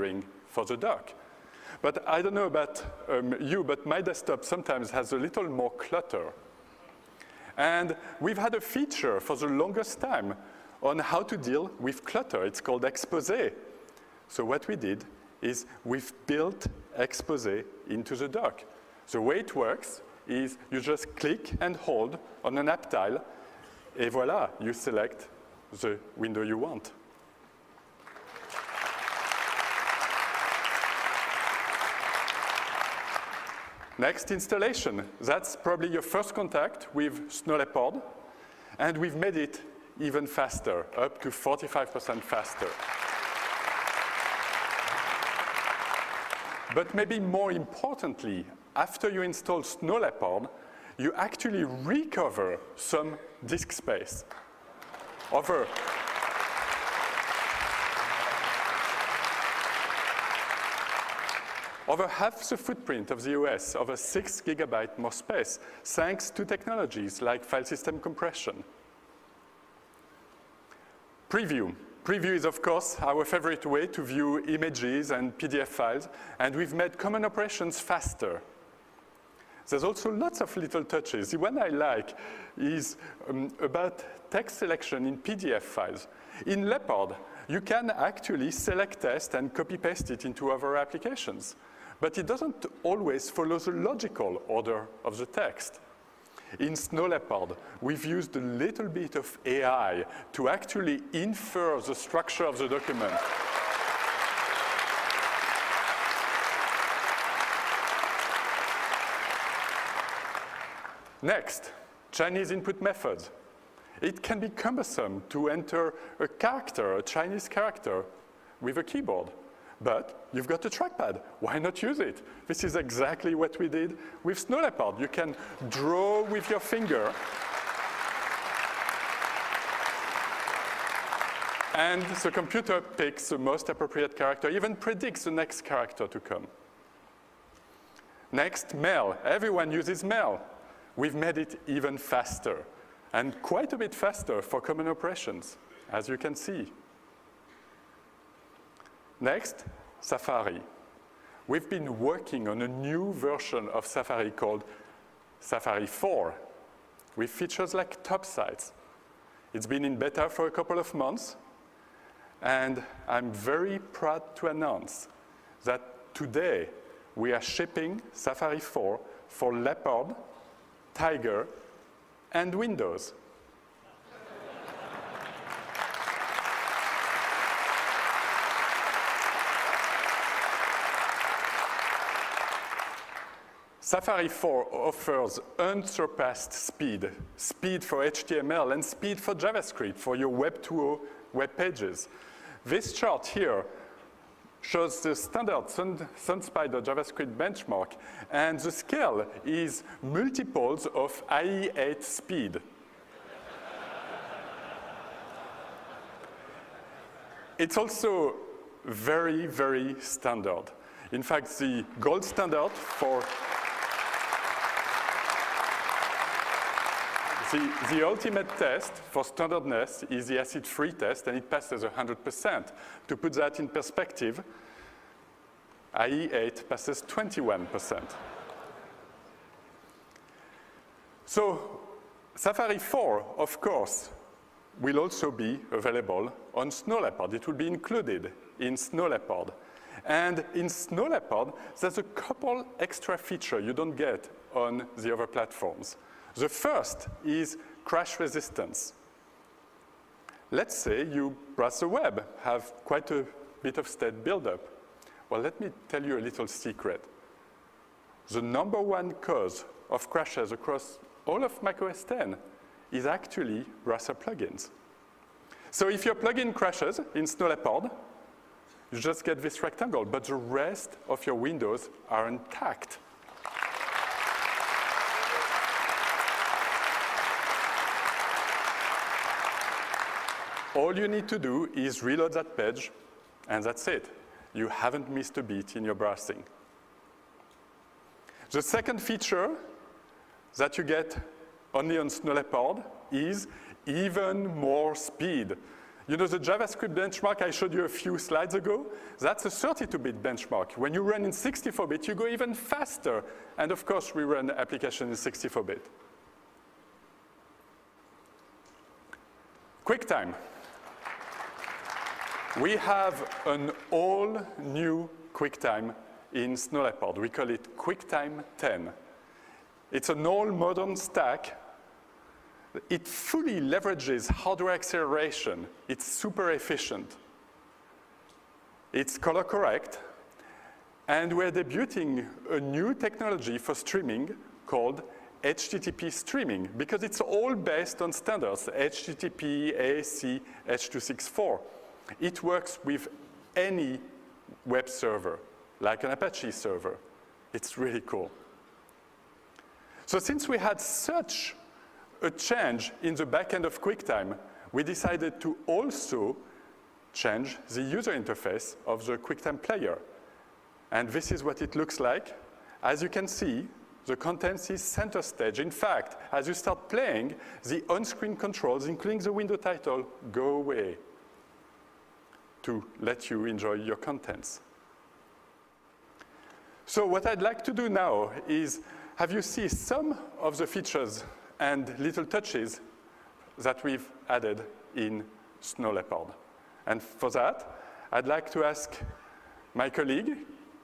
rendering for the dock. But I don't know about you, but my desktop sometimes has a little more clutter. And we've had a feature for the longest time on how to deal with clutter. It's called Exposé. So what we did is we've built Exposé into the dock. The way it works is you just click and hold on an app tile, et voila, you select the window you want. Next, installation. That's probably your first contact with Snow Leopard, and we've made it even faster, up to 45% faster. But maybe more importantly, after you install Snow Leopard, you actually recover some disk space. Over half the footprint of the OS, over 6 GB more space, thanks to technologies like file system compression. Preview. Preview is, of course, our favorite way to view images and PDF files, and we've made common operations faster. There's also lots of little touches. The one I like is about text selection in PDF files. In Leopard, you can actually select text and copy-paste it into other applications. But it doesn't always follow the logical order of the text. In Snow Leopard, we've used a little bit of AI to actually infer the structure of the document. Next, Chinese input methods. It can be cumbersome to enter a character, a Chinese character, with a keyboard. But you've got a trackpad. Why not use it? This is exactly what we did with Snow Leopard. You can draw with your finger. And the computer picks the most appropriate character, even predicts the next character to come. Next, mail. Everyone uses mail. We've made it even faster, and quite a bit faster for common operations, as you can see. Next, Safari. We've been working on a new version of Safari called Safari 4, with features like top sites. It's been in beta for a couple of months, and I'm very proud to announce that today we are shipping Safari 4 for Leopard, Tiger, and Windows. Safari 4 offers unsurpassed speed, speed for HTML and speed for JavaScript for your Web 2.0 web pages. This chart here shows the standard SunSpider JavaScript benchmark, and the scale is multiples of IE8 speed. It's also very, very standard. In fact, the gold standard for the ultimate test for standardness is the acid-free test, and it passes 100%. To put that in perspective, IE8 passes 21%. So Safari 4, of course, will also be available on Snow Leopard. It will be included in Snow Leopard. And in Snow Leopard, there's a couple extra features you don't get on the other platforms. The first is crash resistance. Let's say you browse the web, have quite a bit of state buildup. Well, let me tell you a little secret. The #1 cause of crashes across all of macOS 10 is actually browser plugins. So if your plugin crashes in Snow Leopard, you just get this rectangle, but the rest of your windows are intact. All you need to do is reload that page, and that's it. You haven't missed a beat in your browsing. The second feature that you get only on Snow Leopard is even more speed. You know the JavaScript benchmark I showed you a few slides ago? That's a 32-bit benchmark. When you run in 64-bit, you go even faster. And of course, we run application in 64-bit. QuickTime. We have an all-new QuickTime in Snow Leopard. We call it QuickTime 10. It's an all-modern stack. It fully leverages hardware acceleration. It's super efficient. It's color correct. And we're debuting a new technology for streaming called HTTP streaming, because it's all based on standards, HTTP, AAC, H.264. It works with any web server, like an Apache server. It's really cool. So since we had such a change in the backend of QuickTime, we decided to also change the user interface of the QuickTime player. And this is what it looks like. As you can see, the contents is center stage. In fact, as you start playing, the on-screen controls, including the window title, go away to let you enjoy your contents. So what I'd like to do now is have you see some of the features and little touches that we've added in Snow Leopard. And for that, I'd like to ask my colleague,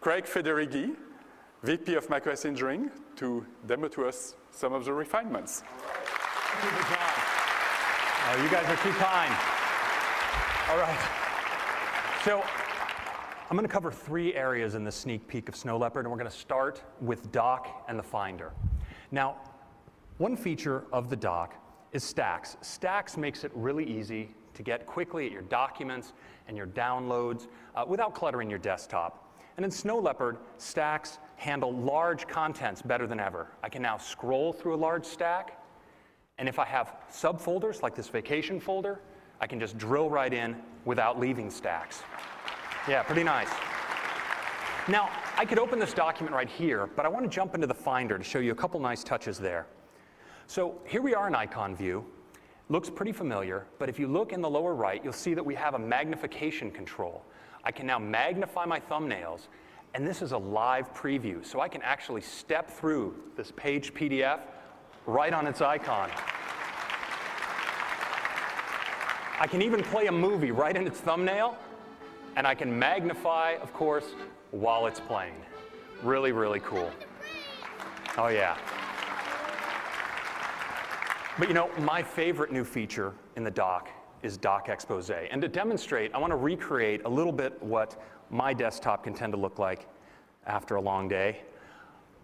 Craig Federighi, VP of macOS Engineering, to demo to us some of the refinements. Oh, you guys are too kind. All right. So I'm going to cover 3 areas in the sneak peek of Snow Leopard, and we're going to start with dock and the Finder. Now, one feature of the dock is Stacks. Stacks makes it really easy to get quickly at your documents and your downloads without cluttering your desktop. And in Snow Leopard, Stacks handle large contents better than ever. I can now scroll through a large stack, and if I have subfolders like this vacation folder, I can just drill right in without leaving Stacks. Yeah, pretty nice. Now, I could open this document right here, but I want to jump into the Finder to show you a couple nice touches there. So here we are in icon view. Looks pretty familiar, but if you look in the lower right, you'll see that we have a magnification control. I can now magnify my thumbnails, and this is a live preview, so I can actually step through this page PDF right on its icon. I can even play a movie right in its thumbnail, and I can magnify, of course, while it's playing. Really, really cool. Oh, yeah. But you know, my favorite new feature in the dock is Dock Expose. And to demonstrate, I want to recreate a little bit what my desktop can tend to look like after a long day.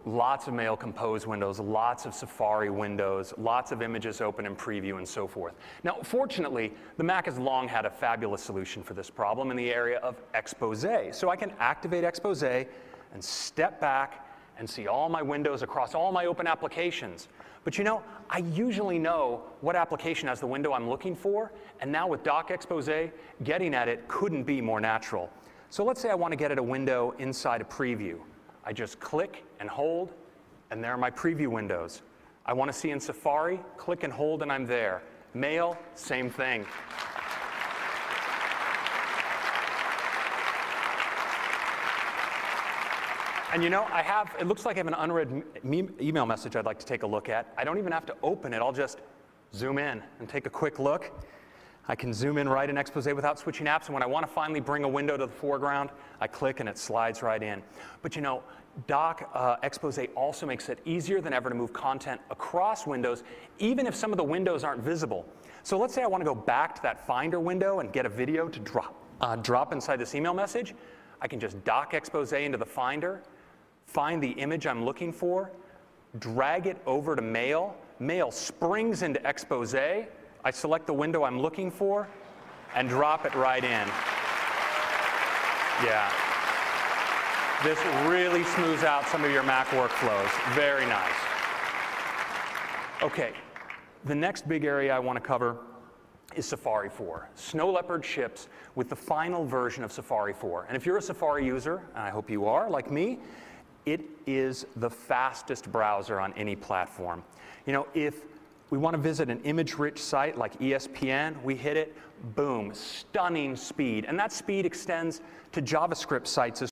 Lots of Mail Compose windows, lots of Safari windows, lots of images open in preview, and so forth. Now, fortunately, the Mac has long had a fabulous solution for this problem in the area of Expose. So I can activate Expose and step back and see all my windows across all my open applications. But you know, I usually know what application has the window I'm looking for, and now with Dock Expose, getting at it couldn't be more natural. So let's say I want to get at a window inside a preview. I just click and hold, and there are my preview windows. I want to see in Safari, click and hold, and I'm there. Mail, same thing. And you know, it looks like I have an unread email message I'd like to take a look at. I don't even have to open it. I'll just zoom in and take a quick look. I can zoom in right in Expose without switching apps, and when I want to finally bring a window to the foreground, I click and it slides right in. But you know, Dock Expose also makes it easier than ever to move content across windows, even if some of the windows aren't visible. So let's say I want to go back to that Finder window and get a video to drop inside this email message. I can just Dock Expose into the Finder, find the image I'm looking for, drag it over to Mail. Mail springs into Expose. I select the window I'm looking for and drop it right in. Yeah. This really smooths out some of your Mac workflows. Very nice. OK, the next big area I want to cover is Safari 4. Snow Leopard ships with the final version of Safari 4. And if you're a Safari user, and I hope you are, like me, it is the fastest browser on any platform. You know, if We want to visit an image-rich site like ESPN. We hit it, boom, stunning speed. And that speed extends to JavaScript sites as